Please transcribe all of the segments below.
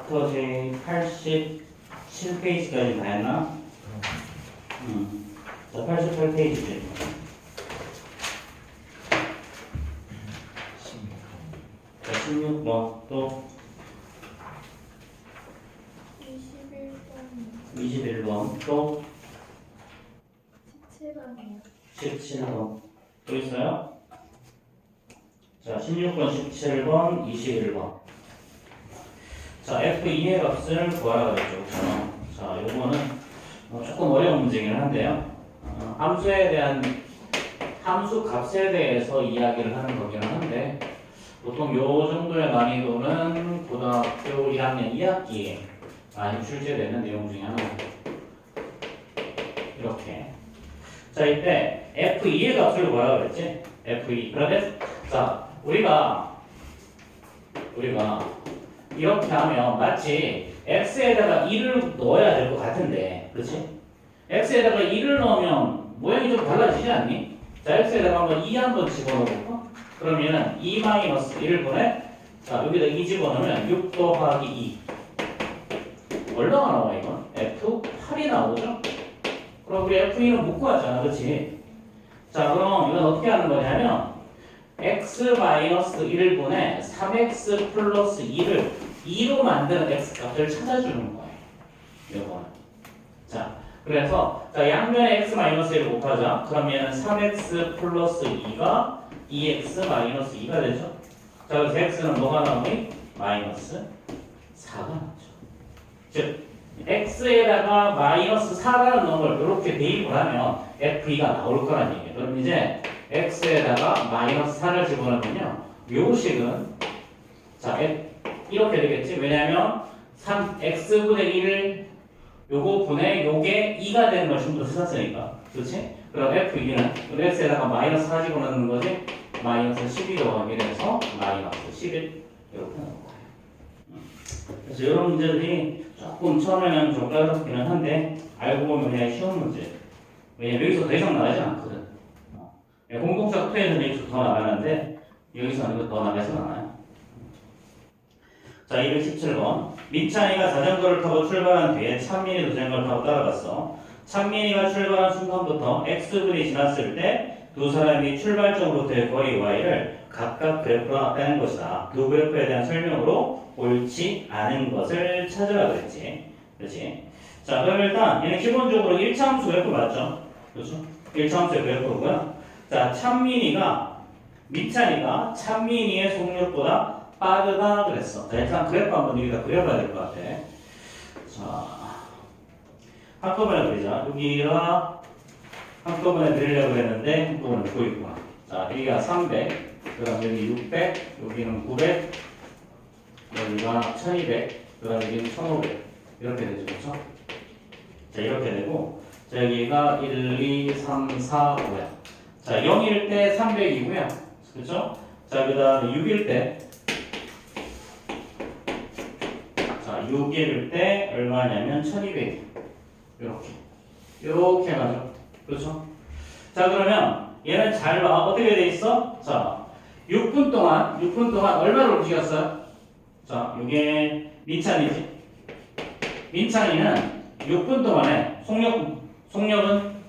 챕터 제 87페이지까지 다 했나? 자, 88페이지지. 자, 16번 또 21번 또 17번이요. 17번 또 있어요? 자, 16번, 17번, 21번. 자, F2의 값을 구하라 그랬죠. 자, 요거는 조금 어려운 문제긴 한데요. 함수에 대한 함수 값에 대해서 이야기를 하는 거긴 한데 보통 요 정도의 난이도는 고등학교 1학년 2학기에 많이 출제되는 내용 중에 하나입니다. 이렇게. 자, 이때 F2의 값을 구하라 그랬지? F2. 그런데 자, 우리가 이렇게 하면 마치 x에다가 2를 넣어야 될 것 같은데, 그렇지? x에다가 2를 넣으면 모양이 좀 달라지지 않니? 자, x에다가 한번 2 한번 집어넣어볼까? 그러면은 2-1을 보내. 자, 여기다 2 집어넣으면 6 더하기 2. 얼마가 나와 이건? F8이 나오죠? 그럼 우리 F2는 못 구하잖아, 그렇지? 자, 그럼 이건 어떻게 하는 거냐면 x-1을 보내 3x 플러스 2를 2로 만드는 x값을 찾아주는 거예요. 요거는. 자, 그래서 자, 양면에 x-1을 곱하자. 그러면 3x 플러스 2가 2x-2가 되죠. 자, 그래서 x는 뭐가 나오니? 마이너스 4가 나오죠. 즉, x에다가 마이너스 4라는 놈을 이렇게 대입을 하면 f2가 나올 거란 얘기예요. 그럼 이제 x에다가 마이너스 4를 집어넣으면요. 요 식은 자, 이렇게 되겠지. 왜냐하면 3x분의 1을 요거 분의 요게 2가 되는 걸 전부 다 썼으니까. 그렇지? 그럼 f2는 x에다가 마이너스 4 집어넣는 거지. 마이너스 12 더하기 해서 마이너스 11 이렇게 나올 거예요. 그래서 이런 문제들이 조금 처음에는 좀 까다롭기는 한데 알고 보면 그냥 쉬운 문제. 왜냐면 여기서 더 이상 나가지 않거든. 공동사 투에서는 여기서 더 나가는데 여기서는 더 나가지 않아요. 자, 217번. 민찬이가 자전거를 타고 출발한 뒤에 찬민이도 자전거를 타고 따라갔어. 찬민이가 출발한 순간부터 x분이 지났을 때 두 사람이 출발점으로부터의 거리 y를 각각 그래프로 나타낸 것이다. 두 그래프에 대한 설명으로 옳지 않은 것을 찾으라 그랬지. 그렇지? 자, 그럼 일단 얘는 기본적으로 1차 함수 그래프 맞죠? 그렇죠? 1차 함수의 그래프고요. 자, 민찬이가 찬민이의 속력보다 빠르다 그랬어. 자, 일단 그래프 한번 여기다 그려봐야 될 것 같아. 자, 한꺼번에 그리자. 여기가 한꺼번에 그리려고 했는데 한꺼번에 보이구나. 자, 여기가 300, 그 다음 여기 600, 여기는 900, 여기가 1200, 그 다음 여기는 1500 이렇게 되죠. 그렇죠? 자, 이렇게 되고 자, 여기가 1, 2, 3, 4, 5야. 자, 0일 때 300이고요. 그렇죠? 자, 그 다음에 6일 때 자, 6일 때 얼마냐면 1200. 이렇게 가죠. 그렇죠? 자, 그러면 얘는 잘 봐. 어떻게 돼 있어? 자, 6분 동안 얼마를 움직였어요? 자, 이게 민찬이지. 민찬이는 6분 동안에 속력은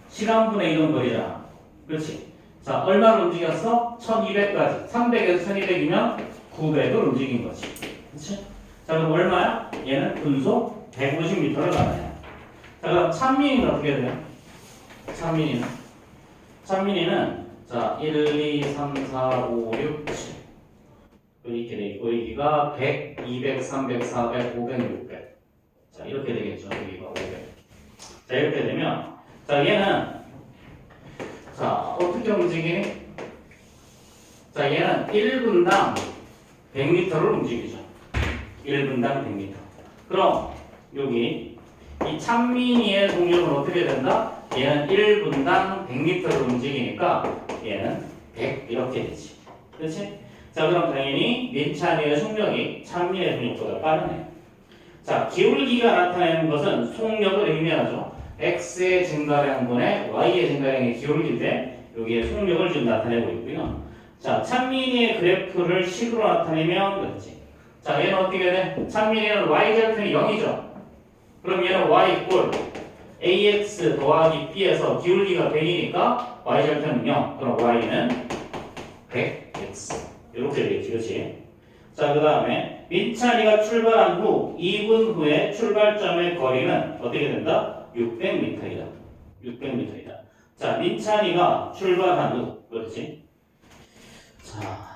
시간분의 이동 거리잖아. 그렇지? 자, 얼마를 움직였어? 1200까지. 300에서 1200이면 900을 움직인 거지. 그렇지? 자, 그럼 얼마야? 얘는 분속 150m를 가나요? 자, 그럼 찬민이는 어떻게 돼요? 찬민이는 자, 1, 2, 3, 4, 5, 6, 7 이렇게 돼 있고 여기가 100, 200, 300, 400, 500, 600 자, 이렇게 되겠죠. 여기가 500 자, 이렇게 되면 자, 얘는 자, 어떻게 움직이니? 자, 얘는 1분당 100m를 움직이죠. 1분당 100m. 그럼 여기 이 찬민이의 속력은 어떻게 된다? 얘는 1분당 100m를 움직이니까 얘는 100 이렇게 되지. 그렇지? 자, 그럼 당연히 민찬이의 속력이 찬민의 속력보다 빠르네. 자, 기울기가 나타내는 것은 속력을 의미하죠. x의 증가량분의 y의 증가량의 기울기인데 여기에 속력을 지금 나타내고 있고요. 자, 찬민이의 그래프를 식으로 나타내면 그렇지. 자, 얘는 어떻게 돼? 찬민이는 y절편이 0이죠. 그럼 얘는 y 꼴 ax 더하기 b에서 기울기가 100이니까 y절편은 0. 그럼 y는 100x. 이렇게 되겠지, 그렇지? 자, 그 다음에 민찬이가 출발한 후 2분 후에 출발점의 거리는 어떻게 된다? 600m이다. 600m이다. 자, 민찬이가 출발한 후, 그렇지? 자,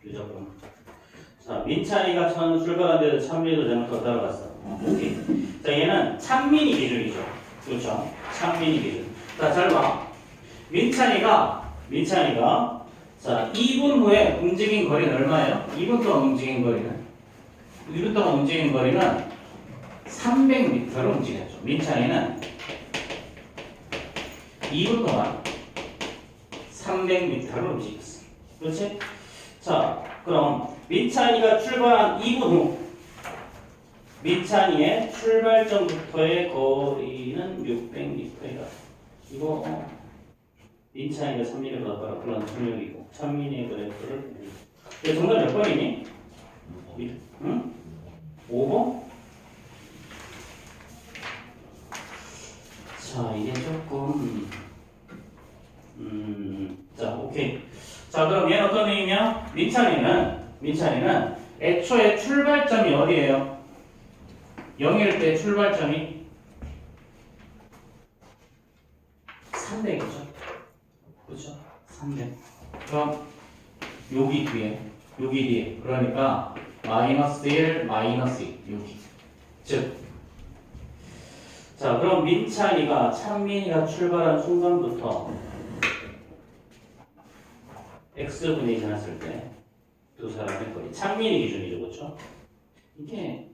유적분. 자, 민찬이가 처음 출발한 데도 찬민이도 잘못 따라갔어. 오케이. 자, 얘는 찬민이 기준이죠. 그렇죠? 찬민이 기준. 자, 잘 봐. 민찬이가 자, 2분 후에 움직인 거리는 얼마예요? 2분 동안 움직인 거리는 300m를 움직였죠. 민찬이는 2분 동안 300m를 움직였어. 그렇지? 자, 그럼 민찬이가 출발한 2분 후 민찬이의 출발점부터의 거리는 600m이다. 이거 민찬이가 3mm를 받아라. 그런 출력이고 찬민이의 그래프를 정답 몇 번이니? 응? 5번? 자, 이게 조금 자, 오케이. 자, 그럼 얘는 어떤 의미냐? 민찬이는 애초에 출발점이 어디예요? 0일 때 출발점이 300이죠. 그렇죠? 300. 그럼 여기 뒤에. 그러니까 마이너스 1, 마이너스 2 여기. 즉, 자, 그럼 찬민이가 출발한 순간부터 x분이 지났을 때 두 사람의 거리. 찬민이 기준이죠, 그렇죠? 이게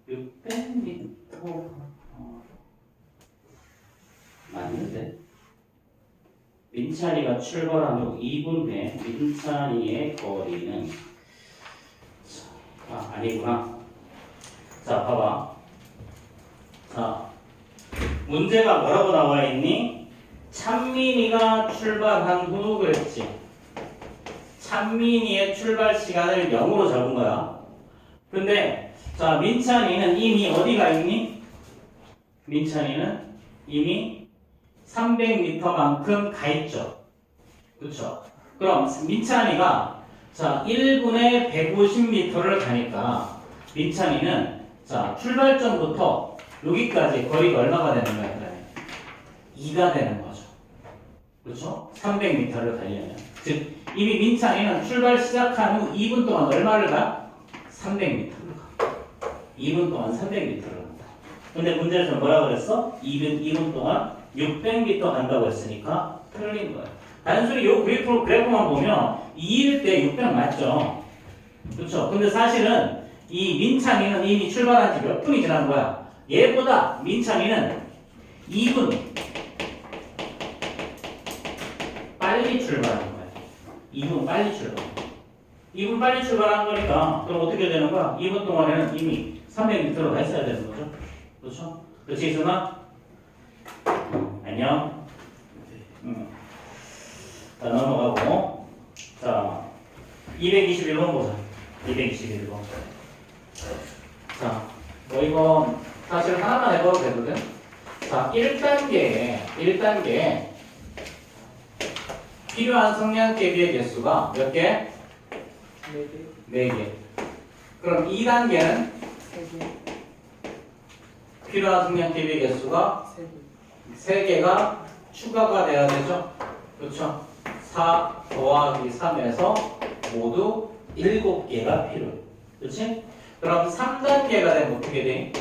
600m 맞는데? 민찬이가 출발한 후 2분 후에 민찬이의 거리는 아니구나. 자, 봐봐. 자, 문제가 뭐라고 나와 있니? 찬민이가 출발한 후 그랬지. 찬민이의 출발 시간을 0으로 잡은 거야. 근데 자, 민찬이는 이미 어디가 있니? 민찬이는 이미 300m만큼 가 있죠. 그렇죠? 그럼 민찬이가 자, 1분에 150m를 가니까 민찬이는 자, 출발점부터 여기까지 거리가 얼마가 되는 거야? 2가 되는 거죠. 그렇죠? 300m를 가려면. 즉, 이미 민찬이는 출발 시작한 후 2분 동안 얼마를 가? 300m를 가. 2분 동안 300m를 간다. 근데 문제에서 뭐라고 그랬어? 2분 동안 600m 간다고 했으니까 틀린 거야. 단순히 이 그래프만 보면 2일 때 600 맞죠? 그렇죠? 근데 사실은 이 민찬이는 이미 출발한 지 몇 분이 지난 거야. 얘보다 민찬이는 2분 빨리 출발한 거야. 2분 빨리 출발. 2분 빨리 출발한 거니까 그럼 어떻게 되는 거야? 2분 동안에는 이미 300m로 가 있어야 되는 거죠. 그렇죠? 그렇지, 이순아? 안녕. 자, 넘어가고. 자, 221번 보자. 221번. 자, 뭐 이거 사실 하나만 해봐도 되거든. 자, 1단계에 필요한 성량계비의 개수가 몇 개? 4개. 그럼 2단계는 필요한 성량계비의 개수가 3개가 추가가 돼야 되죠? 그렇죠? 4 더하기 3에서 모두 7개가 필요해. 그렇지? 그럼 3단계가 되면 어떻게 돼?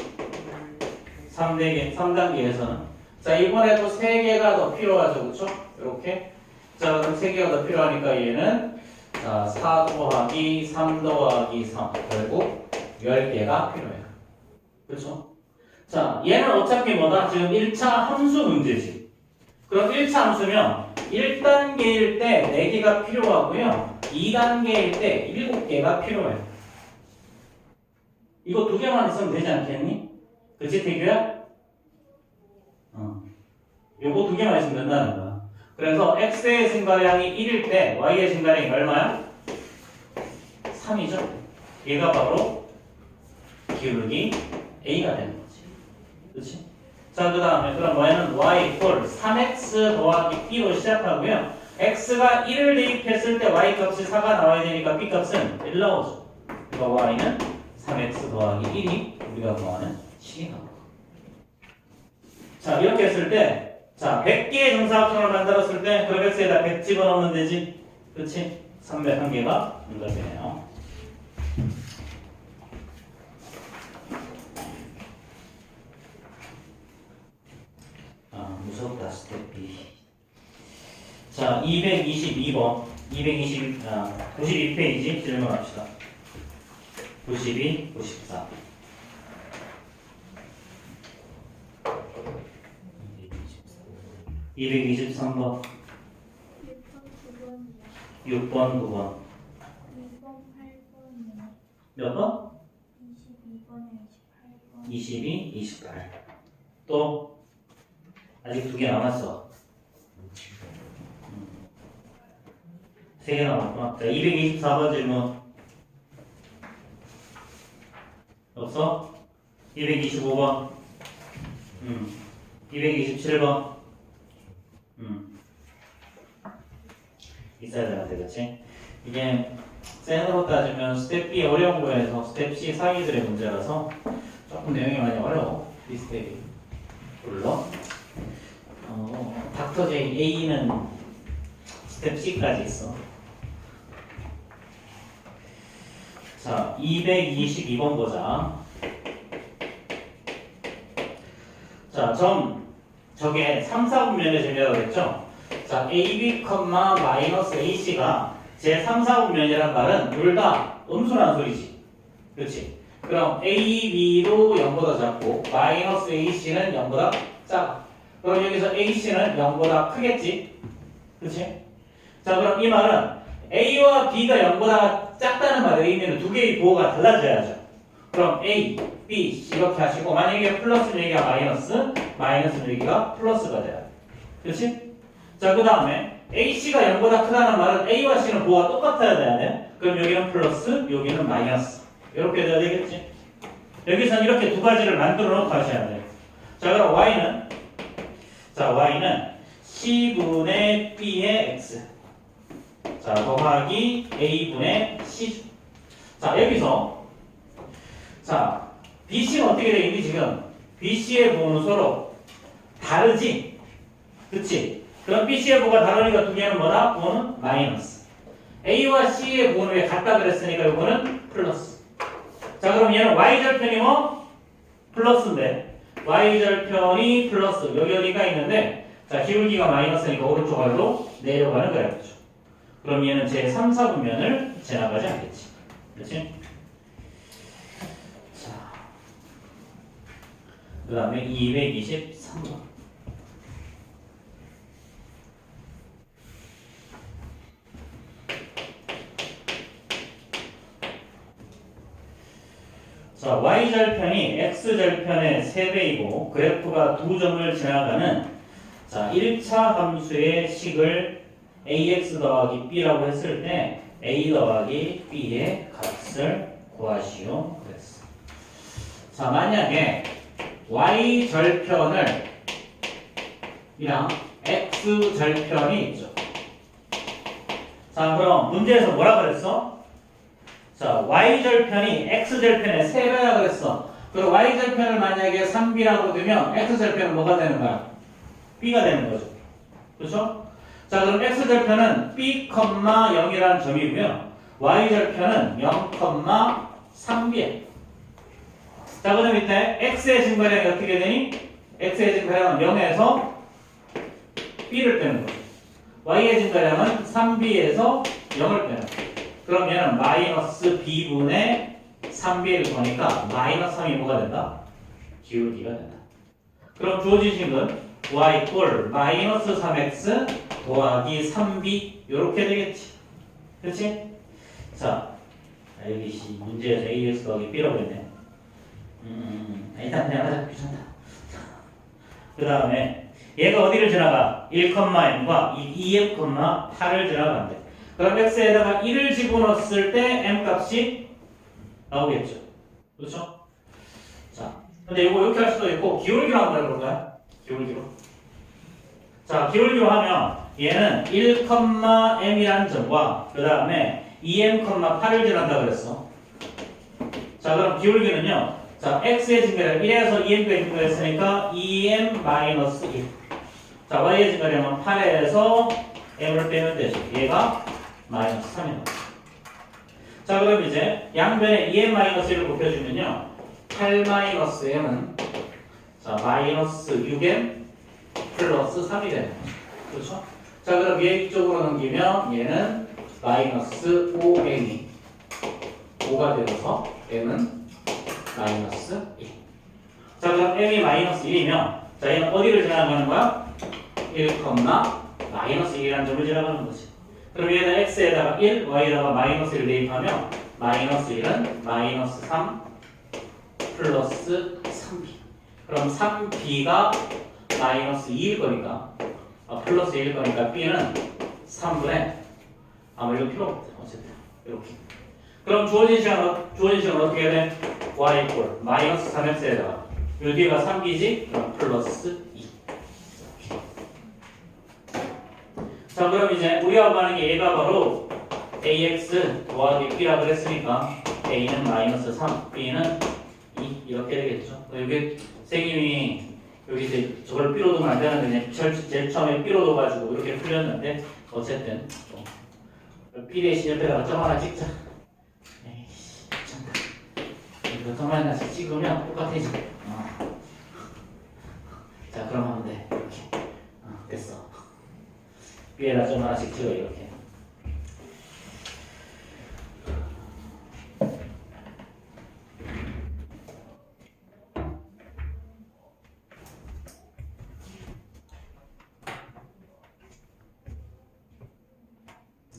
3단계에서는 자, 이번에도 3개가 더 필요하죠. 그렇죠? 이렇게. 자, 그럼 3개가 더 필요하니까 얘는 자, 4 더하기 3 더하기 3 결국 10개가 필요해요. 그렇죠? 자, 얘는 어차피 뭐다? 지금 1차 함수 문제지. 그럼 1차 함수면 1단계일 때 4개가 필요하고요. 2단계일 때 7개가 필요해요. 이거 2개만 있으면 되지 않겠니? 그치, 태규야? 요거 두 개만 있으면 된다는 거야. 그래서 x의 증가량이 1일 때 y의 증가량이 얼마야? 3이죠. 얘가 바로 기울기 a가 되는 거지. 그렇지? 자, 그 다음에 그럼 y는 y 이퀄 3x 더하기 b로 시작하고요. x가 1을 대입했을 때 y 값이 4가 나와야 되니까 b 값은 1 나오죠. 그러니까 y는 3x 더하기 1이 우리가 구하는 식이 나옵니다. 자, 이렇게 했을 때 자, 100개의 정사각형을 만들었을 때 그럼 x에다 100 집어넣으면 되지. 그렇지? 301개가 연결되네요. 아, 무섭다 스텝 B. 자, 222번 92페이지 질문합시다. 92, 94. 223번 6번 9번 2번 8번이요. 몇 번? 22번에 28번. 22, 28. 또 아직 2개 남았어. 3개 남았구나. 자, 224번 질문 없어? 225번 227번 있어야 되는데, 그치? 이게 센으로 따지면 스텝 B 어려운 거에서 스텝 C 상위들의 문제라서 조금 내용이 많이 어려워. 이 스텝이 물론 닥터 J A는 스텝 C까지 있어. 자, 222번 보자. 자, 저게 3, 4분면의 재미라고 그랬죠? 자, AB, 마이너스 AC가 제 3, 4분면이란 말은 둘 다 음수란 소리지. 그렇지? 그럼 AB도 0보다 작고 마이너스 AC는 0보다 작아. 그럼 여기서 AC는 0보다 크겠지? 그렇지? 자, 그럼 이 말은 A와 B가 0보다 작다는 말의 의미는 두 개의 부호가 달라져야죠. 그럼 A, B, C 이렇게 하시고 만약에 플러스는 여기가 마이너스는 여기가 플러스가 돼요. 그렇지? 자, 그 다음에 AC가 0보다 크다는 말은 A와 C는 부호가 똑같아야 돼야 돼. 그럼 여기는 플러스, 여기는 마이너스. 이렇게 돼야 되겠지? 여기서는 이렇게 두 가지를 만들어 놓고 하셔야 돼요. 자, 그럼 Y는 C분의 B의 X. 자, 더하기 A분의 C. 자, 여기서 자, BC는 어떻게 되어 있니 지금? BC의 부호는 서로 다르지? 그치? 그럼 BC의 부호가 다르니까 두 개는 뭐다? 부호는 마이너스. A와 C의 부호는 왜 같다 그랬으니까 이거는 플러스. 자, 그럼 얘는 Y절편이 뭐? 플러스인데 Y절편이 플러스. 여기 어디가 있는데 자, 기울기가 마이너스니까 오른쪽 아래로 내려가는 거야. 그렇죠? 그럼 얘는 제 3, 4분면을 지나가지 않겠지. 그렇지? 자, 그 다음에 223번. 자, Y절편이 X절편의 3배이고 그래프가 두 점을 지나가는 자, 1차 함수의 식을 ax 더하기 b라고 했을 때 a 더하기 b의 값을 구하시오 그랬어. 자, 만약에 y절편을 이랑 x절편이 있죠. 자, 그럼 문제에서 뭐라 그랬어? 자, y절편이 x절편의 3배라 그랬어. 그리고 y절편을 만약에 3b라고 두면 x절편은 뭐가 되는 거야? b가 되는 거죠. 그렇죠? 자, 그럼 x절편은 b, 0이라는 점이고요. y절편은 0, 3b에. 자, 그럼 이때 x의 증가량이 어떻게 되니? x의 증가량은 0에서 b를 빼는 거죠. y의 증가량은 3b에서 0을 빼는 거죠. 그럼 얘는 마이너스 b분의 3b를 구하니까 마이너스 3이 뭐가 된다? 기울기가 된다. 그럼 주어진 식은 y 꼴 마이너스 3x 더하기 3b 이렇게 되겠지. 그렇지? 자, 여기 문제에서 ax 더하기 b라고 했네. 일단 그냥 하자. 귀찮다. 그 다음에 얘가 어디를 지나가? 1,m과 2m,8을 지나가는데 그럼 x에다가 1을 집어넣었을 때 m 값이 나오겠죠. 그렇죠? 자, 근데 이거 이렇게 할 수도 있고 기울기로 한번 해볼까요? 기울기로. 자, 기울기로 하면 얘는 1,m이라는 점과 그 다음에 2m,8을 지난다 그랬어. 자, 그럼 기울기는요. 자, x의 증가량 1에서 2m까지 증가했으니까 2m-1. 자, y의 증가량은 8에서 m을 빼면 되죠. 얘가 마이너스 3이다. 자, 그럼 이제 양변에 2m-1을 곱해주면요. 8-m은 자, 마이너스 6m 플러스 3이 되는 거죠. 그렇죠? 자, 그럼 얘 이쪽으로 넘기면 얘는 마이너스 5m이 5가 되어서 m은 마이너스 1. 자, 그럼 m이 마이너스 1이면 자, 얘는 어디를 지나가는 거야? 1, 마이너스 1이라는 점을 지나가는 거지. 그럼 얘는 x에다가 1, y에다가 마이너스 1을 대입하면 마이너스 1은 마이너스 3 플러스 3b. 그럼 3b가 마이너스 2일 거니까 플러스 1일 거니까 b는 3분의 아마 이거 필요 없다. 어쨌든 이렇게. 그럼 주어진 시간은 어떻게 해야 돼? y 이퀄 마이너스 3x에다가 요 뒤가 3b지? 그럼 플러스 2. 자, 그럼 이제 우리가 구하는 게 얘가 바로 ax 더하기 b라 그랬으니까 a는 마이너스 3, b는 2 이렇게 되겠죠. 여기 선생님이 여기 이제 저걸 b로 두면 안 되는데 제일 처음에 b로 둬가지고 이렇게 풀렸는데 어쨌든 b 대신 옆에다가 점 하나 찍자. 에이씨, 미쳤다. 이거 점 하나 찍으면 똑같아져. 자, 그럼 하면 돼. 이렇게. 됐어. b에다 점 하나씩 찍어 이렇게.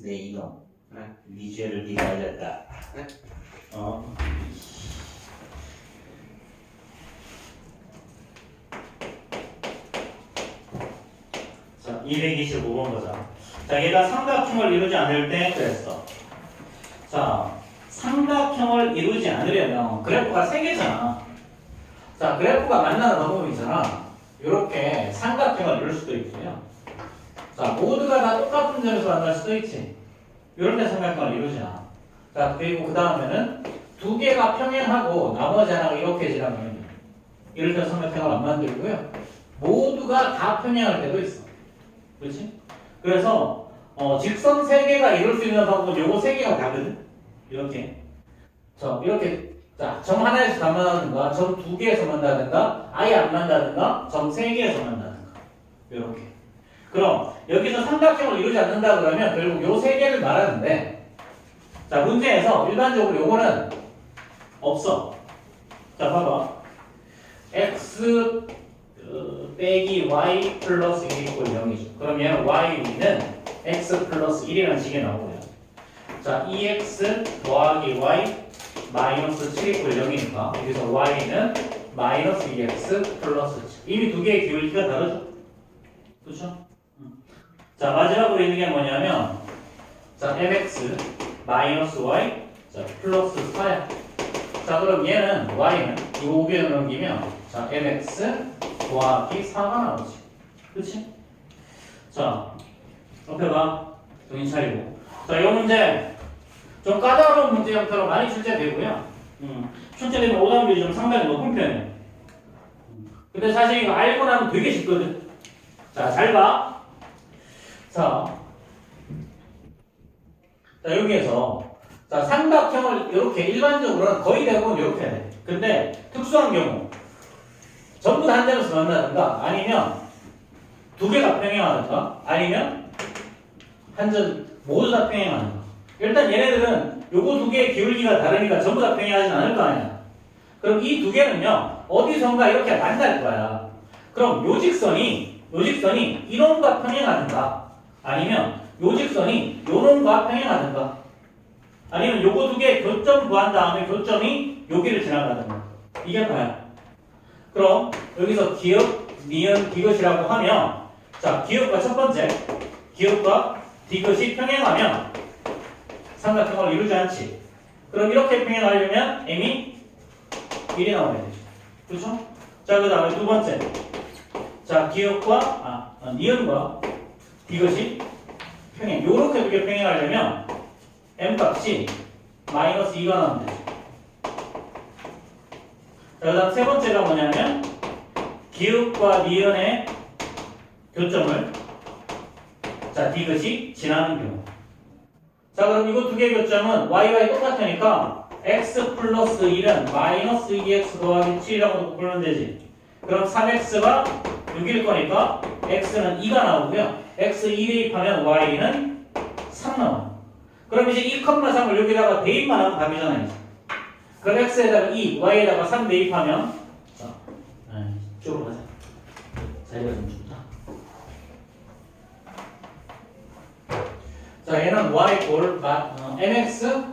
네, 이놈. 네 죄를 네가 알렸다. 네? 자, 225번 보자. 자, 얘가 삼각형을 이루지 않을 때 그랬어. 자, 삼각형을 이루지 않으려면 그래프가 3개잖아. 자, 그래프가 만나는 방법이잖아. 이렇게 삼각형을 이룰 수도 있고요. 자, 모두가 다 똑같은 점에서 만날 수도 있지. 이런 데 삼각형을 이루지 않아. 자, 그리고 그 다음에는 두 개가 평행하고 나머지 하나가 이렇게 지나면 이럴 때 삼각형을 안 만들고요. 모두가 다 평행할 때도 있어. 그렇지? 그래서 직선 3개가 이룰 수 있는 방법은 요거 3개가 다거든. 이렇게. 자, 이렇게 자, 점 하나에서 다 만나든가, 점 2개에서 만나든가, 아예 안 만나든가, 점 3개에서 만나든가. 이렇게. 그럼 여기서 삼각형을 이루지 않는다 그러면 결국 요 3개를 말하는데, 자, 문제에서 일반적으로 요거는 없어. 자, 봐봐. x 빼기 y 플러스 1 이꼴 0이죠. 그럼 얘는 y는 x 플러스 1이라는 식이 나오고요. 자, 2x 더하기 y 마이너스 7 이꼴 0이니까 여기서 y는 마이너스 2x 플러스 7. 이미 두 개의 기울기가 다르죠? 그렇죠? 자, 마지막으로 있는 게 뭐냐면 자, mx 마이너스 y 자, 플러스 4야. 자, 그럼 얘는 y는 이 5개를 넘기면 자, mx 더하기 4가 나오지. 그렇지? 자, 옆에 봐. 정신 차리고. 자, 이 문제 좀 까다로운 문제 형태로 많이 출제되고요. 출제되면 오답률이 좀 상당히 높은 편이에요. 근데 사실 이거 알고 나면 되게 쉽거든. 자, 잘 봐. 자, 여기에서 자, 삼각형을 이렇게 일반적으로는 거의 대부분 이렇게 돼. 근데 특수한 경우 전부 다 한 점에서 만나든가 아니면 두 개가 평행하든가 아니면 한 점 모두 다 평행하든가. 일단 얘네들은 요거 두 개의 기울기가 다르니까 전부 다 평행하진 않을 거 아니야. 그럼 이 두 개는요 어디선가 이렇게 만날 거야. 그럼 요 직선이 이놈과 평행하든가 아니면 요 직선이 요놈과 평행하든가 아니면 요거 두 개 교점 구한 다음에 교점이 여기를 지나가든가 이게 다야. 그럼 여기서 기억 니은 디귿이라고 하면 자 기역과 첫 번째 기역과 디귿이 평행하면 삼각형을 이루지 않지. 그럼 이렇게 평행하려면 m이 1이 나와야 되죠. 그렇죠? 자 그 다음에 두 번째 자 기역과 니은과 디귿이 평행 요렇게 두 개 평행하려면 m 값이 마이너스 2가 나오면 되죠. 자, 그 다음 세 번째가 뭐냐면 기역과 니은의 교점을 자 디귿이 지나는 경우. 자 그럼 이거 두 개 교점은 y와 똑같으니까 x 플러스 1은 마이너스 2x 더하기 7이라고 부르면 되지. 그럼 3x가 6일 거니까 x는 2가 나오고요. x 2 대입하면 y는 3 나와요. 그럼 이제 2,3을 여기다가 대입만 하면 답이잖아요. 그럼 x에다가 2, y에다가 3 대입하면 자, 이쪽으로 가자. 자리가 좀 좁다. 자, 얘는 y 꼴 mx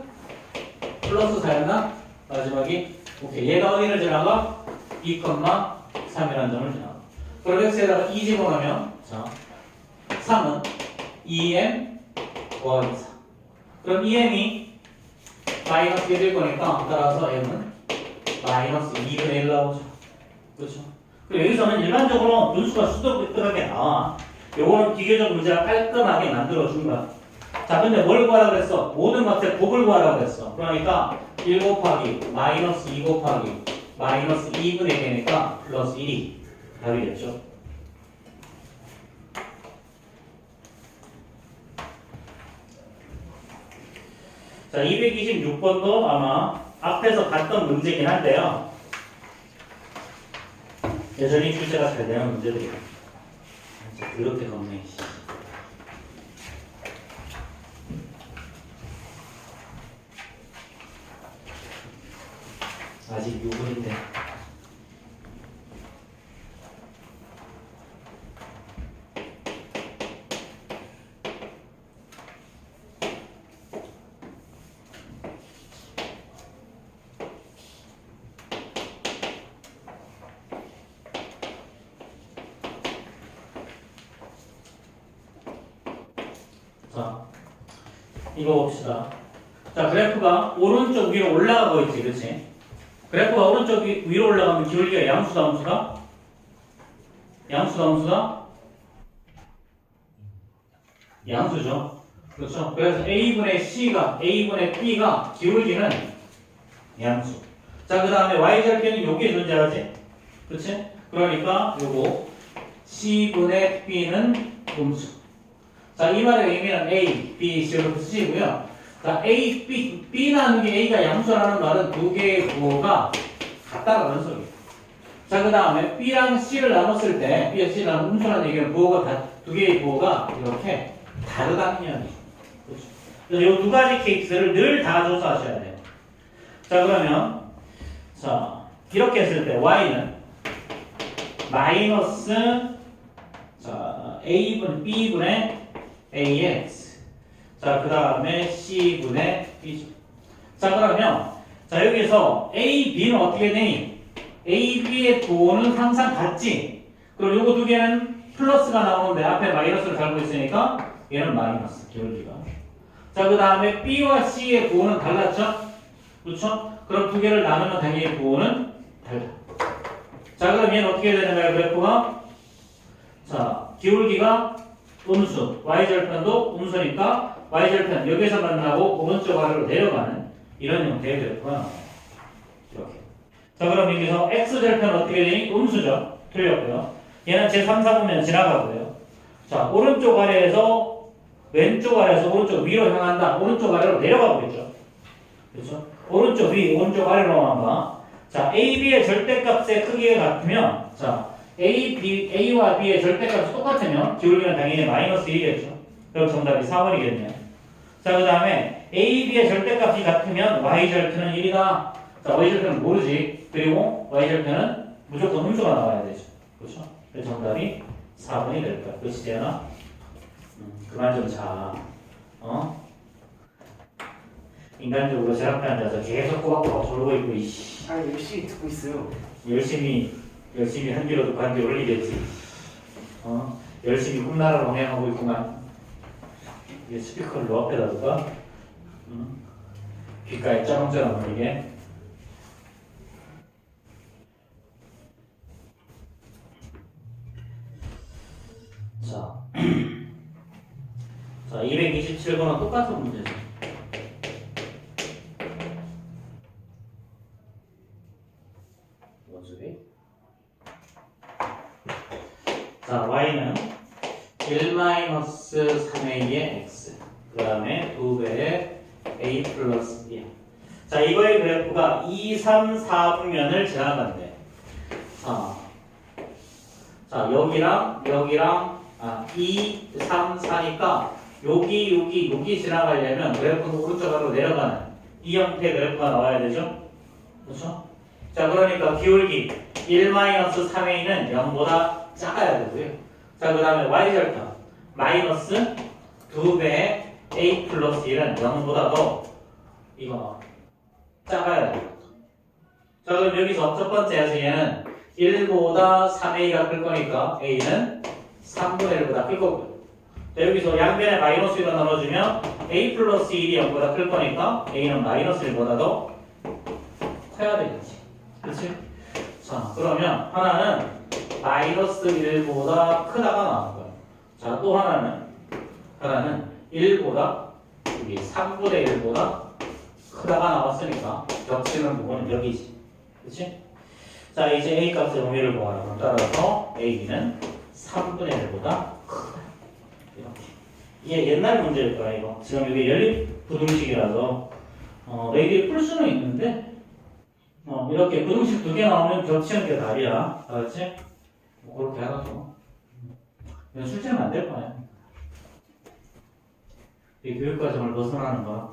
플러스 4였나? 마지막이 오케이. 얘가 어디를 지나가? 2,3이라는 점을 지나가. 그럼 x에다가 2 집어넣으면 자, 3은 2m 더하기 4. 그럼 2m이 마이너스 1이 될 거니까 따라서 m은 마이너스 2분의 1 나오죠. 그렇죠? 그리고 여기서는 일반적으로 분수가 수두룩하게 나와. 요거는 비교적 문제가 깔끔하게 만들어준 거야. 자, 근데 뭘 구하라고 그랬어? 모든 값의 곱을 구하라고 그랬어. 그러니까 1 곱하기 마이너스 2 곱하기 마이너스 2분의 1이니까 플러스 1이 답이겠죠. 자, 226번도 아마 앞에서 봤던 문제긴 한데요. 여전히 출제가 잘 되는 문제들이에요. 그렇게 겁내. 아직 6분인데. 자, 이거 봅시다. 자, 그래프가 오른쪽 위로 올라가고 있지, 그렇지? 그래프가 오른쪽 위로 올라가면 기울기가 양수다, 음수다? 양수다, 음수다? 양수죠. 그렇죠? 그래서 A분의 C가, A분의 B가 기울기는 양수. 자, 그 다음에 Y절편이 여기에 존재하지? 그렇지? 그러니까 요거 C분의 B는 음수. 자, 이 말의 의미는 A, B, C 이렇게 쓰시고요. 자, A, B, B라는 게 A가 양수라는 말은 두 개의 부호가 같다라는 소리예요. 자, 그 다음에 B랑 C를 나눴을 때, B와 C를 나눈 음수라는 얘기는 부호가 두 개의 부호가 이렇게 다르다는 이야기죠. 그렇죠? 그래서 이 두 가지 케이스를 늘 다 조사하셔야 돼요. 자, 그러면, 자, 이렇게 했을 때 Y는 마이너스, 자, B분의 AX. 자, 그 다음에 C분의 B죠. 자, 그러면, 자, 여기서 A, B는 어떻게 되니? A, B의 부호는 항상 같지? 그럼 요거 두 개는 플러스가 나오는데 앞에 마이너스를 달고 있으니까 얘는 마이너스, 기울기가. 자, 그 다음에 B와 C의 부호는 달랐죠? 그렇죠? 그럼 두 개를 나누면 당연히 부호는 달라. 자, 그럼 얘는 어떻게 되는 거예요, 그래프가? 자, 기울기가 음수, y절편도 음수니까 y절편 여기서 만나고 오른쪽 아래로 내려가는 이런 형태의 그래프가 나와요. 이렇게. 자, 그럼 여기서 x절편 어떻게 되니? 음수죠. 틀렸고요. 얘는 제3, 4분면 지나가고요. 자, 오른쪽 아래에서 왼쪽 아래에서 오른쪽 위로 향한다. 오른쪽 아래로 내려가 보겠죠. 그렇죠? 오른쪽 위, 오른쪽 아래로만 봐. 자, A, B의 절대값의 크기가 같으면 자, A와 B의 절대값이 똑같으면 기울기는 당연히 마이너스 1이겠죠. 그럼 정답이 4번이겠네요. 자, 그 다음에 A, B의 절대값이 같으면 Y절편은 1이다. 자, Y절편은 모르지. 그리고 Y절편은 무조건 음수가 나와야 되죠. 그렇죠? 그래서 정답이 4번이 될 거야. 그렇지, 재현아? 그만 좀 자. 인간적으로 제 앞에 앉아서 계속 꼬박꼬박 졸고 있고, 이씨. 아니 열심히 듣고 있어요. 열심히 열심히 한 기로도 관계 올리겠지. 열심히 꿈나라로 방향하고 있구만. 이게 스피커를 너 앞에다 둘까? 귓가에 쩌렁쩌렁 울리게. 자, 자 227번은 똑같은 문제죠. 뭐지? 자, y는 1-3a의 x 그 다음에 2배의 a 플러스 b. 자, 이거의 그래프가 2, 3, 4분면을 지나간대. 자, 여기랑 2, 3, 4니까 여기 지나가려면 그래프는 오른쪽으로 내려가는 이 형태의 그래프가 나와야 되죠? 그렇죠? 자, 그러니까 기울기 1-3a는 0보다 작아야 되고요. 자, 그 다음에 y절편 마이너스 2배의 a 플러스 1은 0보다 더 이거 작아야 돼요. 자, 그럼 여기서 첫 번째에서 얘는 1보다 3a가 클 거니까 a는 3분의 1보다 클 거고요. 자, 여기서 양변에 마이너스 1을 나눠주면 a 플러스 1이 0보다 클 거니까 a는 마이너스 1보다 더 커야 되겠지. 그렇지? 자, 그러면 하나는 마이너스 1보다 크다가 나온 거예요. 자, 또 하나는 1보다 여기 3분의 1보다 크다가 나왔으니까 겹치는 부분은 여기지. 그렇지? 자, 이제 a 값의 의미를 구하라. 그럼 따라서 a는 3분의 1보다 크다. 이렇게. 이게 옛날 문제일 거야, 이거. 지금 이게 연립 부등식이라서 너희들이 풀 수는 있는데 이렇게 부등식 2개 나오면 겹치는 게 답이야. 알았지? 뭐 그렇게 해가지고 이건 출제는 안 될 거야. 이 교육과정을 벗어나는 거야.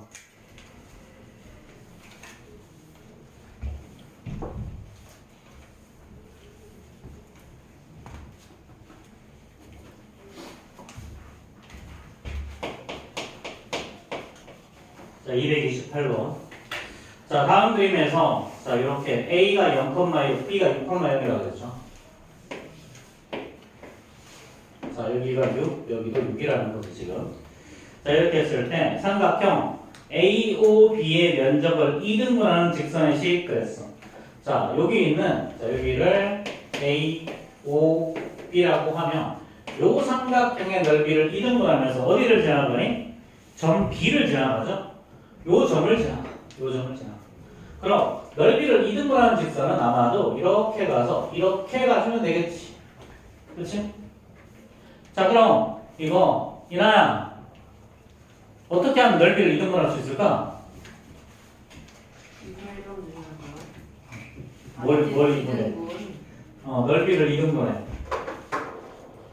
자, 228번. 자, 다음 그림에서 자, 이렇게 A가 0,6, B가 6,0이라고 했죠. 자, 여기가 6, 여기도 6이라는 거지, 지금. 자, 이렇게 했을 때 삼각형 AOB의 면적을 2등분하는 직선의 식 그랬어. 자, 여기 있는 여기를 AOB라고 하면 요 삼각형의 넓이를 2등분하면서 어디를 지나가니? 점 B를 지나가죠. 요 점을 지나가. 그럼 넓이를 2등분하는 직선은 아마도 이렇게 가서 이렇게 가주면 되겠지. 그렇지? 자, 그럼 이거 이나야 어떻게 하면 넓이를 2등분할 수 있을까? 뭘 2분해? 넓이를 2등분해.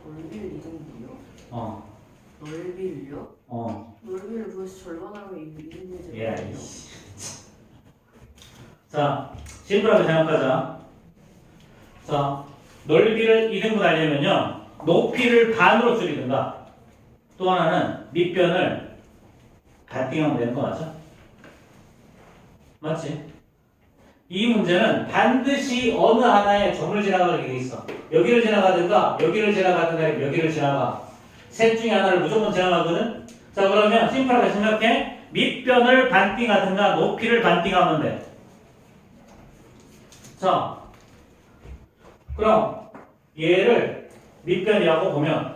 넓이를 2등분이요? 어. 넓이를요? 넓이를 벌써 절반하면 2등분이 예. 되거든요. 자, 심플하게 생각하자. 자, 넓이를 2등분하려면요 높이를 반으로 줄이든가 또 하나는 밑변을 반띵하면 되는 거 맞죠? 맞지? 이 문제는 반드시 어느 하나의 점을 지나가게 돼 있어. 여기를 지나가든가 여기를 지나가든가 여기를 지나가. 셋 중에 하나를 무조건 지나가거든. 자, 그러면 심플하게 생각해. 밑변을 반띵하든가 높이를 반띵하면 돼. 자, 그럼 얘를 밑변이라고 보면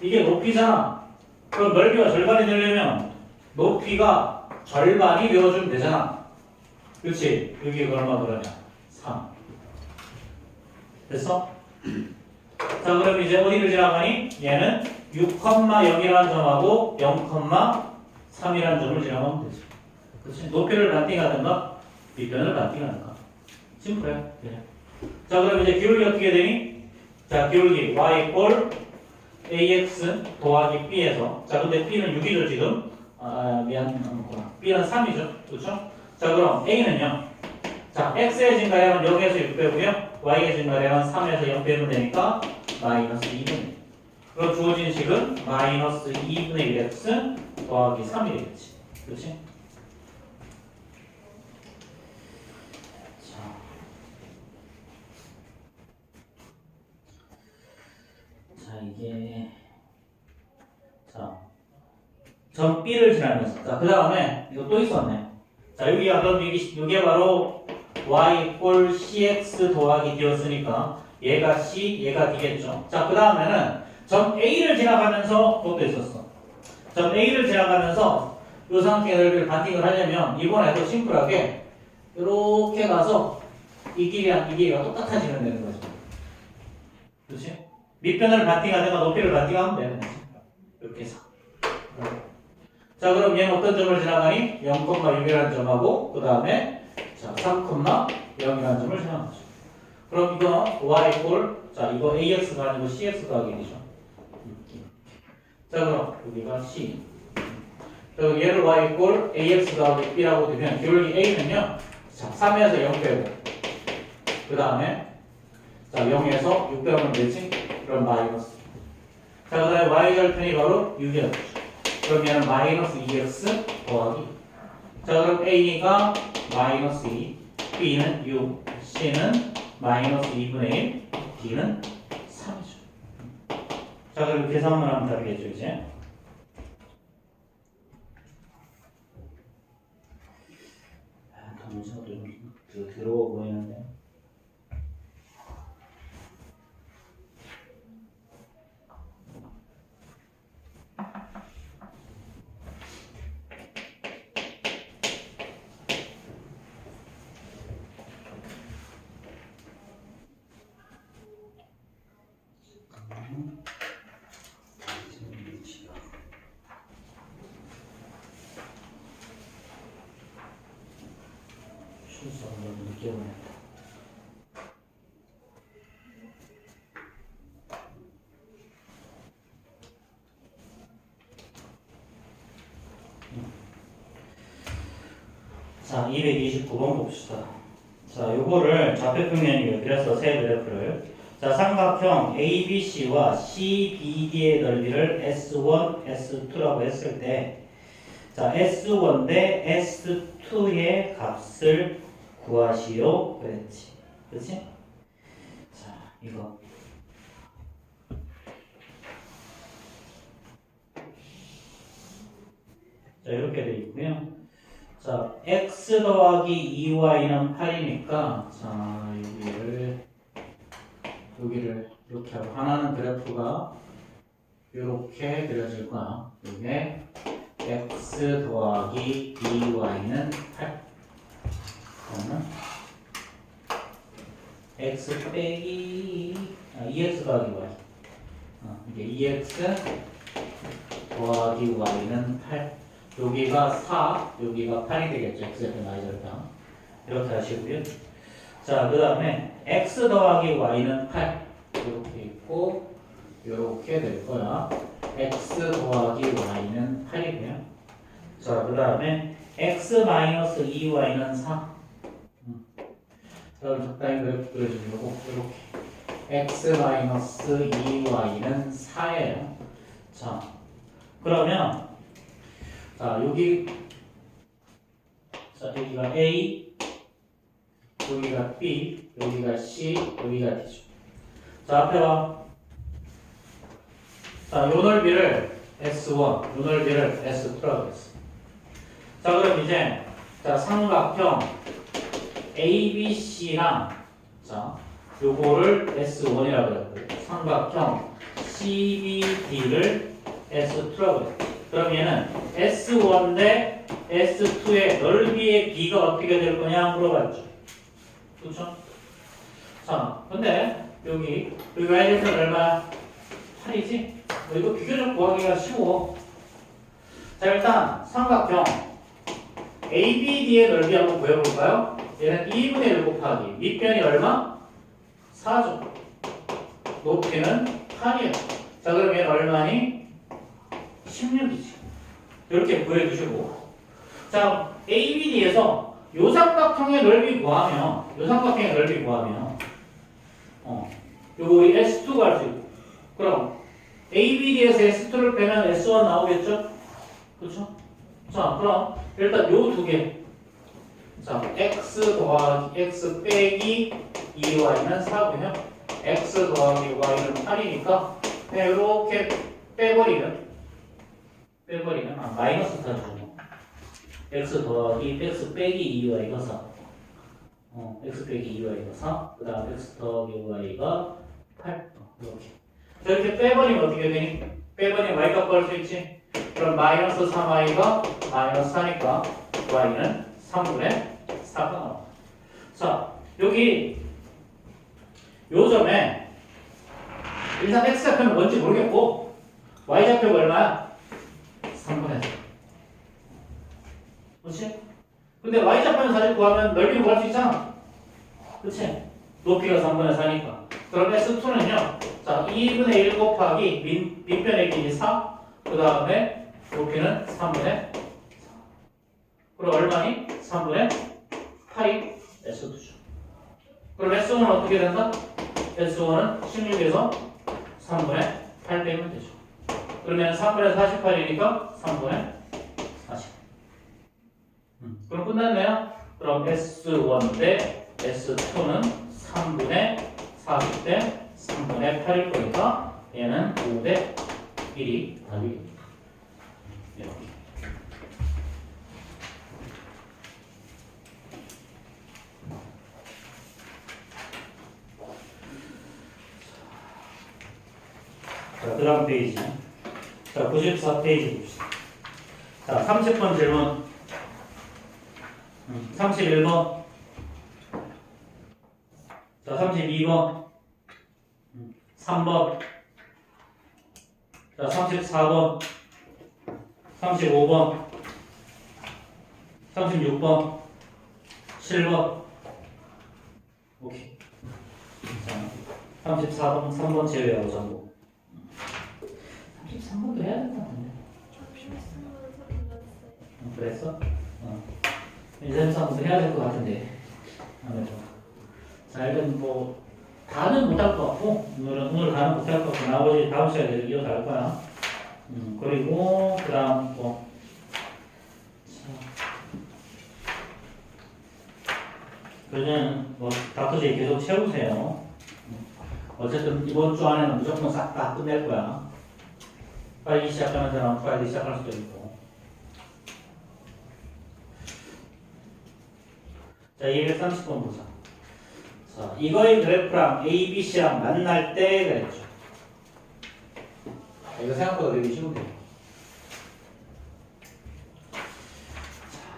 이게 높이잖아. 그럼 넓이가 절반이 되려면 높이가 절반이 되어주면 되잖아. 그렇지? 여기가 얼마 그러냐? 3. 됐어? 자, 그럼 이제 어디를 지나가니? 얘는 6,0이라는 점하고 0,3이라는 점을 지나가면 되지. 그렇지? 높이를 반띵하든가 밑변을 반띵하든가. 심플해. 그냥. 자, 그럼 이제 기울기 어떻게 되니? 자, 기울기 y 꼴 ax 더하기 b에서 자, 근데 b는 6이죠 지금. b는 3이죠. 그렇죠? 자, 그럼 a는요. 자, x의 증가량은 0에서 6 빼고요. y의 증가량은 3에서 0 빼면 되니까 마이너스 2분의. 그럼 주어진 식은 마이너스 2분의 1x 더하기 3이 되겠지. 그렇지? 이게 점 B를 지나면서 자 그 다음에 이거 또 있었네. 자 여기가 그럼 이게 바로 y 이꼴 cx 더하기 d였으니까 얘가 c 얘가 d겠죠. 자 그 다음에는 점 A를 지나가면서 그것도 있었어. 점 A를 지나가면서 이 상태의 넓이를 반띵을 하려면 이번에도 심플하게 이렇게 가서 이 길이랑 이 길이가 똑같아지면 되는 거죠. 그렇지? 밑변을 반띵하든가 높이를 반띵하면 되는 거지. 이렇게 해서. 자 그럼 얘는 어떤 점을 지나가니? 0,6이라는 점하고 그 다음에 3,0이라는 점을 지나가는 거죠. 그럼 이거 y 이꼴 자 이거 ax가 아니고 cx 더하기 d죠. 자 그럼 여기가 c. 그럼 얘를 y 이꼴 ax 더하기 b라고 되면 기울기 a는요. 자 3에서 0 빼고 그 다음에 자 0에서 6 빼면 되지? 그럼 마이너스. 자 그 다음에 y절편이 바로 6이었죠. 그럼 얘는 마이너스 2x 더하기. 자 그럼 a가 마이너스 2, b는 6, c는 마이너스 2분의 1, d는 3이죠. 자 그럼 계산만 하면 답이겠죠 이제. 문제가 좀 더러워 보이는데. 순서를 너무 늦게 보냈다. 자, 229번 봅시다. 자, 요거를 좌표평면이고요. 그래서 세 그래프를. 자, 삼각형 ABC와 CBD의 넓이를 S1, S2라고 했을 때, 자, S1 대 S2의 값을 구하시오. 그랬지. 그렇지? 자, 이거. 자, 이렇게 돼 있고요. 자, x 더하기 2y는 8이니까, 자, 여기를 이렇게 하고, 하나는 그래프가 이렇게 그려질 거야. 이게 x 더하기 2y는 8. 그러면 x 빼기 2x 더하기 y. 이게 2x 더하기 y는 8. 여기가 4, 여기가 8이 되겠죠. x절편, y절편. 이렇게 하시고요. 자, 그 다음에 x 더하기 y는 8. 이렇게 있고, 이렇게 될 거야. x 더하기 y는 8이고요. 자, 그 다음에 x 마이너스 2y는 4. 그럼 적당히 그려주려고 이렇게 x 마이너스 2y는 4예요. 자, 그러면 자 여기가 A, 여기가 B, 여기가 C, 여기가 D죠. 자 앞에 봐. 자, 요 넓이를 S1, 요 넓이를 S2라고 했어. 자, 그럼 이제 자 삼각형 ABC랑 자 요거를 S1이라고 했고 삼각형 CBD를 S2라고 했고 그럼 얘는 S1 대 S2의 넓이의 비가 어떻게 될 거냐 물어봤죠. 그렇죠? 자, 근데 여기 y절편 얼마? 8이지? 이거 비교적 구하기가 쉬워. 자, 일단 삼각형 ABD의 넓이 한번 구해볼까요? 얘는 2분의 1 곱하기 밑변이 얼마? 4죠. 높이는 8이에요. 자, 그럼 얘는 얼마니? 16이지. 이렇게 구해주시고. 자, ABD에서 요 삼각형의 넓이 구하면, 요거 우리 S2가 할 수 있고. 그럼 ABD에서 S2를 빼면 S1 나오겠죠? 그렇죠? 자, 그럼 일단 요 두 개. 자, x 더하기 x 빼기 2y는 4고요. x 더하기 y는 8이니까 그냥 이렇게 빼버리면 마이너스 4주고 x 더하기 x 빼기 2y가 4 x 빼기 2y가 4 그 다음 x 더하기 y가 8 이렇게 이렇게 빼버리면 어떻게 되니? 빼버리면 y가 구할 수 있지? 그럼 마이너스 3y가 마이너스 4니까 y는 3분의 4가 나와. 자, 여기 요 점에 일단 x좌표는 뭔지 모르겠고 y좌표가 얼마야? 3분의 4. 그렇지? 근데 y좌표는 사실 구하면 넓이를 구할 수 있잖아. 그렇지? 높이가 3분의 4니까. 그럼 S2는요. 자, 2분의 1 곱하기 밑변의 길이 4. 그 다음에 높이는 3분의 4. 그럼 얼마니? 3분의 8이 S2죠. 그럼 S1은 어떻게 된다? S1은 16에서 3분의 8 빼면 되죠. 그러면 3분의 48이니까 3분의 40. 그럼 끝났네요. 그럼 S1 대 S2는 3분의 40 대 3분의 8일 거니까 얘는 5 대 1이 답입니다. 이렇게. 자, 그 다음 페이지. 자, 94페이지 봅시다. 자, 30번 질문. 31번. 자, 32번. 3번. 자, 34번. 35번. 36번. 7번. 오케이. 자, 34번, 3번 제외하고 전부. 33번도 해야 될 것 같은데. 그랬어? 이제 33번도 해야 될 것 같은데. 아무래도. 자, 일단 뭐 다는 못할 것 같고 오늘 다는 못할 것 같고 나머지 다음 시간에 이어갈 거야. 그리고 그 다음 뭐 그러면 뭐 닥터제이 계속 채우세요. 어쨌든 이번 주 안에는 무조건 싹 다 끝낼 거야. 빨리 시작하는 사람은 빨리 시작할 수도 있고. 자, 230번 보자. 자, 이거의 그래프랑 A, B, C랑 만날 때 그랬죠. 이거 생각보다 되게 쉬운데. 자,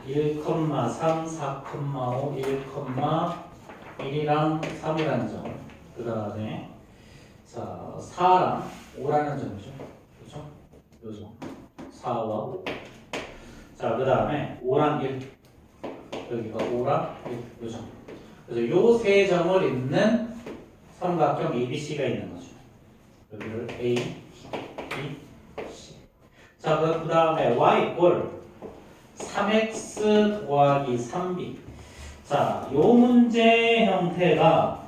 1,3, 4,5, 1,1이랑 3이라는 점. 그 다음에 자, 4랑 5라는 점이죠. 그렇죠? 요점. 4와 5. 자, 그 다음에 5랑 1. 여기가 5랑 1. 요점. 그래서 요 세 점을 잇는 삼각형 ABC가 있는 거죠. 여기를 A, B, C. 자, 그 다음에 Y 이꼴 3x 더하기 3b. 자, 요 문제 형태가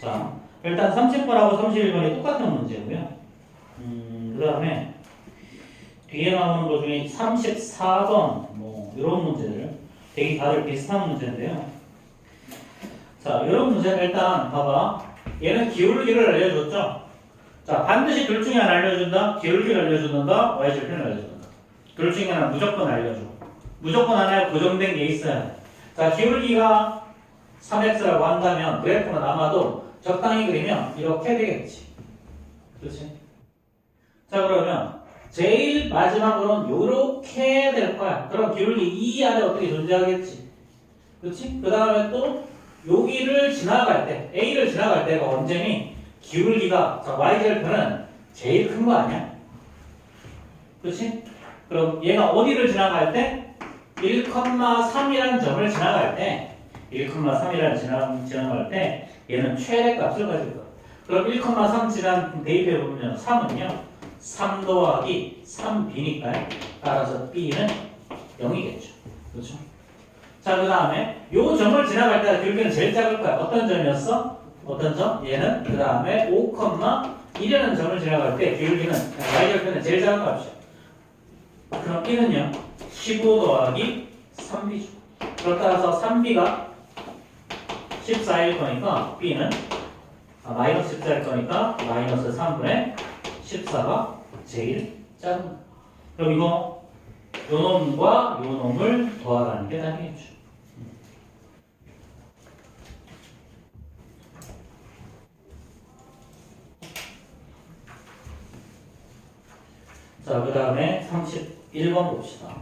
자, 일단 30번하고 31번이 똑같은 문제고요. 그 다음에 뒤에 나오는 것 중에 34번 뭐 이런 문제들 되게 다들 비슷한 문제인데요. 자, 이런 문제는 일단 봐봐. 얘는 기울기를 알려줬죠. 자, 반드시 둘 중에 하나 알려준다. 기울기를 알려주는가, y절편을 알려준다. 둘 중에 하나 무조건 알려줘. 무조건 하나에 고정된 게 있어야 돼. 자, 기울기가 3x라고 한다면 그래프는 아마도 적당히 그리면 이렇게 되겠지. 그렇지? 자, 그러면 제일 마지막으로는 요렇게 될 거야. 그럼 기울기 2 안에 어떻게 존재하겠지. 그렇지? 그 다음에 또 여기를 지나갈 때, A를 지나갈 때가 언제니? 기울기가, 자, y절편은 제일 큰 거 아니야? 그렇지? 그럼 얘가 어디를 지나갈 때? 1,3이라는 점을 지나갈 때 1,3이라는 지나갈 때 얘는 최대값을 가질 거야. 그럼 1,3 지난 대입해 보면 3은요 3 더하기 3b니까요. 따라서 b는 0이겠죠. 그렇죠? 자, 그 다음에 요 점을 지나갈 때 기울기는 제일 작을 거야. 어떤 점이었어? 어떤 점? 얘는 그 다음에 5,1이라는 점을 지나갈 때 기울기는 y절편은 제일 작은 값이야. 그럼 b는요 15 더하기 3b죠. 그렇 따라서 3b가 14일 거니까 b는 마이너스 14일 거니까 마이너스 3분의 14가 제일 작은 거. 그럼 이거 요 놈과 요 놈을 더하라는 게 답이겠죠. 자, 그 다음에 31번 봅시다.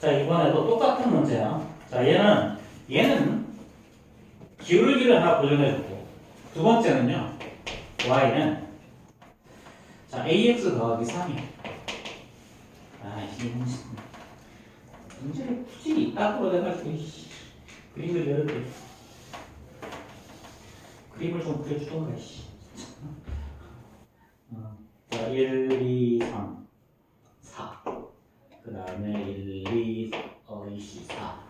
자, 이번에도 똑같은 문제야. 자, 얘는 기울기를 하나 고정해주고, 두 번째는요, y는, 자, ax 더하기 3이야. 아, 이 문제를 굳이 이따구로 해가지고, 그림을 이렇게, 그림을 좀 그려주던가, 자, 1, 2, 3, 4. 그 다음에 1, 2, 4.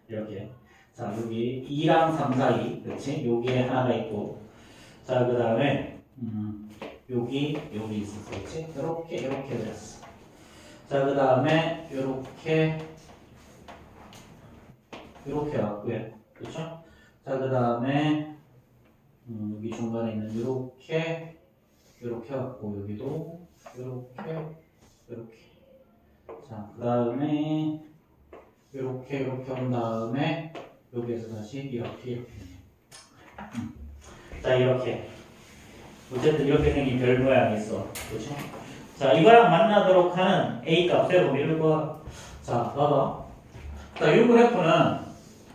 이렇게. 자, 여기 2랑 3 사이. 그렇지? 여기에 하나가 있고. 자, 그 다음에, 여기 있었어. 그렇지? 이렇게 그렸어. 자, 그 다음에, 이렇게 왔고요. 그렇죠? 자, 그 다음에, 여기 중간에 있는 이렇게 왔고, 여기도 이렇게. 자, 그 다음에 이렇게 온 다음에 여기에서 다시 이렇게. 자, 이렇게. 어쨌든 이렇게 생긴 별 모양이 있어. 그렇죠? 자, 이거랑 만나도록 하는 a 값의 범위를 구하. 자, 봐봐. 자, 이 그래프는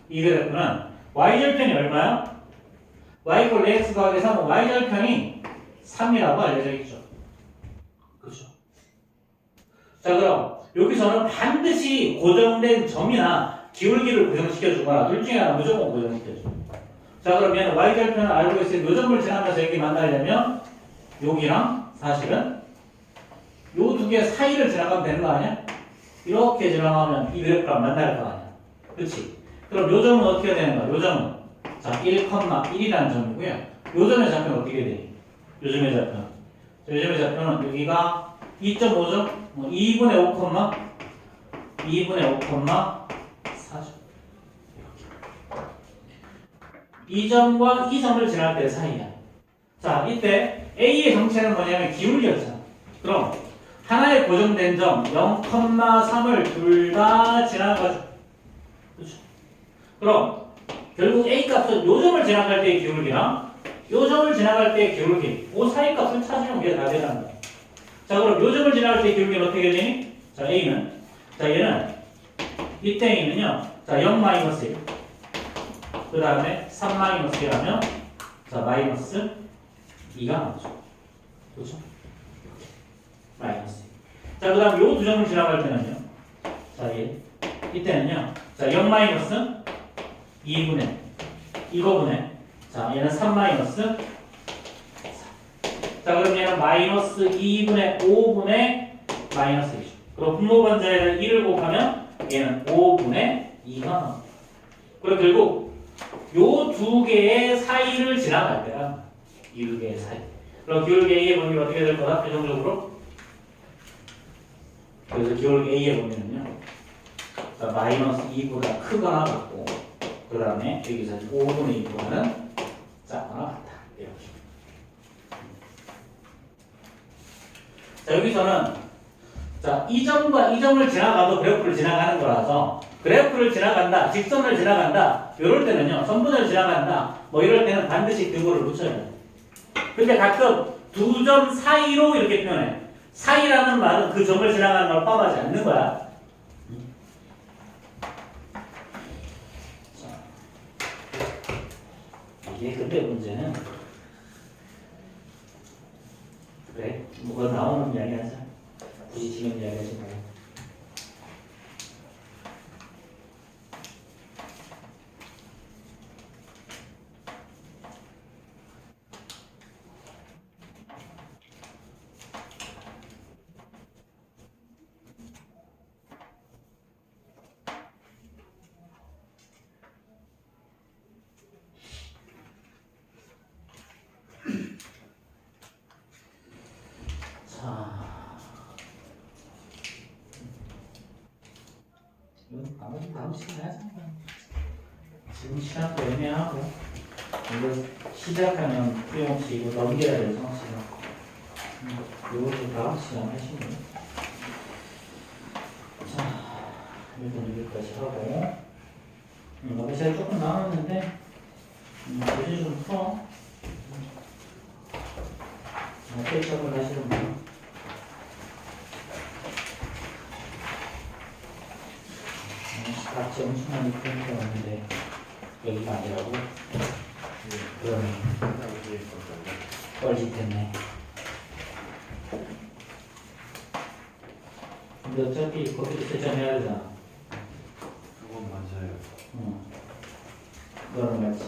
y절편이 얼마야? y = x 더하기 3은 y절편이 3이라고 알려져 있죠. 그렇죠? 자, 그럼 여기서는 반드시 고정된 점이나 기울기를 고정시켜주거나 둘 중에 하나 무조건 고정시켜줘. 자, 그럼 얘는 y절편을 알고 있으니 요 점을 지나면서 여기 만나려면 여기랑 사실은 요 두 개 사이를 지나가면 되는 거 아니야? 이렇게 지나가면 이 그래프랑 만날 거 아니야. 그렇지? 그럼 요 점은 어떻게 되는 거야? 요 점은 자, 1,1이라는 점이고요. 요 점의 좌표는 어떻게 돼? 요 점의 좌표는 여기가 2.5점? 2분의 5,4점. 이 점과 이 점을 지날 때 사이야. 자, 이때 A의 정체는 뭐냐면 기울기였잖아. 그럼 하나의 고정된 점 0,3을 둘 다 지나가죠. 그렇죠? 그럼 결국 A 값은 요 점을 지나갈 때의 기울기랑 요 점을 지나갈 때의 기울기, 그 사이 값을 찾으면 그게 다 되는 거야. 자, 그럼 요 점을 지나갈 때의 기울기는 어떻게 되니? 자, A는, 자, 얘는 이때 A는요, 자, 0-1. 그 다음에 3-1하면 자, 마이너스 2가 나오죠. 그렇죠? 마이너스 2. 자, 그 다음 요 두 점을 지나갈 때는요, 자, 이때는요, 자, 0-2분의 이거분의, 자, 얘는 3-4. 자, 그럼 얘는 마이너스 2분의 5분의 마이너스 2죠. 그럼 분모분자에는 1을 곱하면 얘는 5분의 2가 나옵니다. 그럼 결국 요 두 개의 사이를 지나갈 때야. 이 두 개의 사이. 그럼 기울기 A의 범위가 어떻게 될 거다? 최종적으로. 그래서 기울기 A의 범위는요. 자, 마이너스 2보다 크거나 같고, 그 다음에 여기서 5분의 2보다는 작거나 같다. 이렇게. 자, 여기서는 자, 이 점과 이 점을 지나가도 그래프를 지나가는 거라서 그래프를 지나간다, 직선을 지나간다, 이럴 때는요, 선분을 지나간다, 뭐 이럴 때는 반드시 등호를 붙여야 돼. 근데 가끔 두 점 사이로 이렇게 표현해. 사이라는 말은 그 점을 지나가는 걸 포함하지 않는 거야. 자, 이게 근데 문제는 그래, 뭐가 나오는 이야기 하자. 굳이 지금 이야기하지 말고. 다음 시간에 하자. 지금 시간도 애매하고. 이거 시작하면 프리홈시 이거 넘겨야 돼요, 성씨가. 이것도 다음 시간 하시면 돼요. 자, 일단 여기까지 하고. 여기 제가 조금 남았는데, 이제 좀 풀어. 페이스업을 하시는 분. 같이 엄청 많이 프린트 왔는데, 여기가 아니라고? 그러면 뻘짓했네. 근데 어차피 거기도 채점해야 되잖아. 그건 맞아요. 그거는 맞지.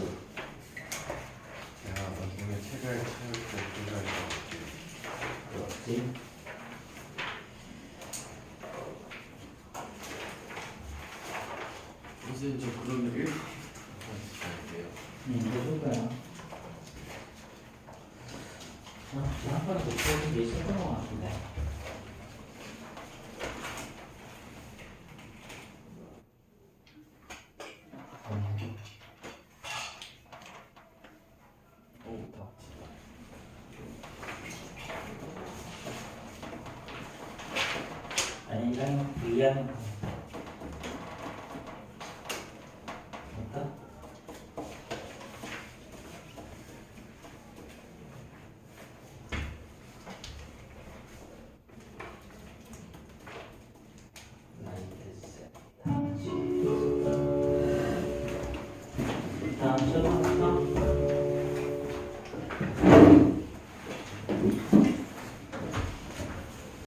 제가 나중에 책을 채울 때 필요할 것 같아요. 그렇지. 선생님 저 그러면 1 할게요. 해줄 거야. 한 번도 풀어준 게 있었던 것 같은데. 오, 다. 아니, 이랑 이해하는 거.